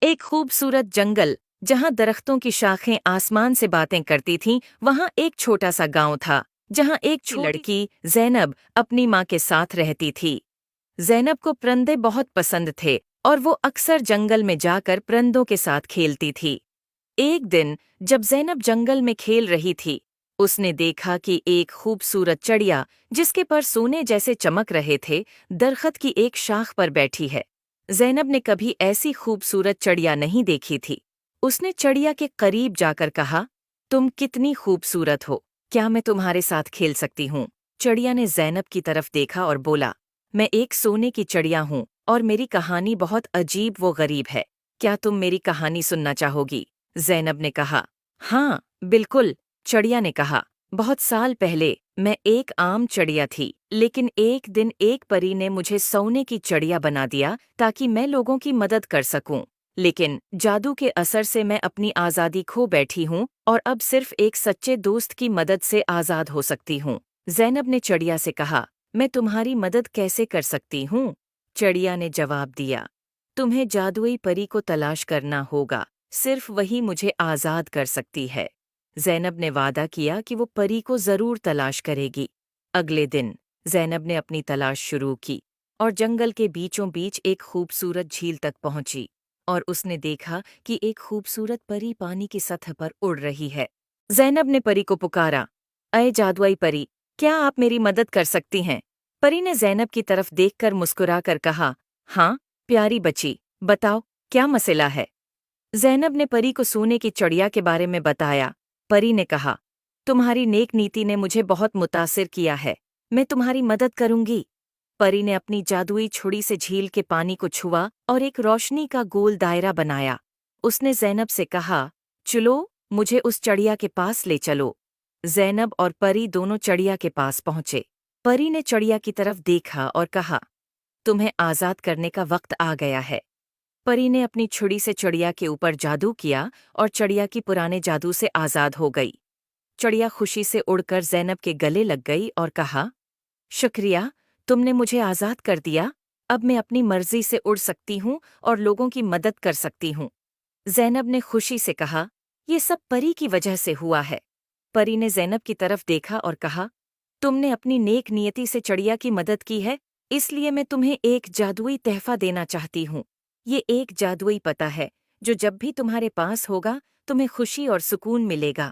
एक खूबसूरत जंगल जहां दरख्तों की शाखें आसमान से बातें करती थीं, वहां एक छोटा सा गांव था जहां एक छोटी लड़की जैनब अपनी माँ के साथ रहती थी। जैनब को परिंदे बहुत पसंद थे और वो अक्सर जंगल में जाकर परिंदों के साथ खेलती थी। एक दिन जब जैनब जंगल में खेल रही थी, उसने देखा कि एक खूबसूरत चिड़िया जिसके पर सोने जैसे चमक रहे थे, दरख्त की एक शाख पर बैठी है। जैनब ने कभी ऐसी खूबसूरत चिड़िया नहीं देखी थी। उसने चिड़िया के करीब जाकर कहा, तुम कितनी खूबसूरत हो, क्या मैं तुम्हारे साथ खेल सकती हूँ? चिड़िया ने जैनब की तरफ देखा और बोला, मैं एक सोने की चिड़िया हूँ और मेरी कहानी बहुत अजीब व गरीब है। क्या तुम मेरी कहानी सुनना चाहोगी? जैनब ने कहा, हाँ, बिल्कुल। चिड़िया ने कहा, बहुत साल पहले मैं एक आम चिड़िया थी, लेकिन एक दिन एक परी ने मुझे सोने की चिड़िया बना दिया ताकि मैं लोगों की मदद कर सकूं। लेकिन जादू के असर से मैं अपनी आज़ादी खो बैठी हूँ और अब सिर्फ एक सच्चे दोस्त की मदद से आज़ाद हो सकती हूँ। जैनब ने चिड़िया से कहा, मैं तुम्हारी मदद कैसे कर सकती हूँ? चिड़िया ने जवाब दिया, तुम्हें जादुई परी को तलाश करना होगा, सिर्फ वही मुझे आज़ाद कर सकती है। जैनब ने वादा किया कि वो परी को ज़रूर तलाश करेगी। अगले दिन जैनब ने अपनी तलाश शुरू की और जंगल के बीचों बीच एक खूबसूरत झील तक पहुंची और उसने देखा कि एक खूबसूरत परी पानी की सतह पर उड़ रही है। जैनब ने परी को पुकारा, अये जादुई परी, क्या आप मेरी मदद कर सकती हैं? परी ने जैनब की तरफ देखकर मुस्कुराकर कहा, हाँ, प्यारी बच्ची, बताओ क्या मसला है? जैनब ने परी को सोने की चिड़िया के बारे में बताया। परी ने कहा, तुम्हारी नेक नीति ने मुझे बहुत मुतासिर किया है, मैं तुम्हारी मदद करूंगी। परी ने अपनी जादुई छुरी से झील के पानी को छुआ और एक रोशनी का गोल दायरा बनाया। उसने जैनब से कहा, चलो, मुझे उस चिड़िया के पास ले चलो। जैनब और परी दोनों चिड़िया के पास पहुंचे। परी ने चिड़िया की तरफ देखा और कहा, तुम्हें आज़ाद करने का वक्त आ गया है। परी ने अपनी छुरी से चिड़िया के ऊपर जादू किया और चिड़िया की पुराने जादू से आज़ाद हो गई। चिड़िया खुशी से उड़कर जैनब के गले लग गई और कहा, शुक्रिया, तुमने मुझे आज़ाद कर दिया। अब मैं अपनी मर्जी से उड़ सकती हूँ और लोगों की मदद कर सकती हूँ। जैनब ने खुशी से कहा, ये सब परी की वजह से हुआ है। परी ने जैनब की तरफ देखा और कहा, तुमने अपनी नेक नियति से चिड़िया की मदद की है, इसलिए मैं तुम्हें एक जादुई तहफा देना चाहती हूँ। ये एक जादुई पता है जो जब भी तुम्हारे पास होगा तुम्हें खुशी और सुकून मिलेगा।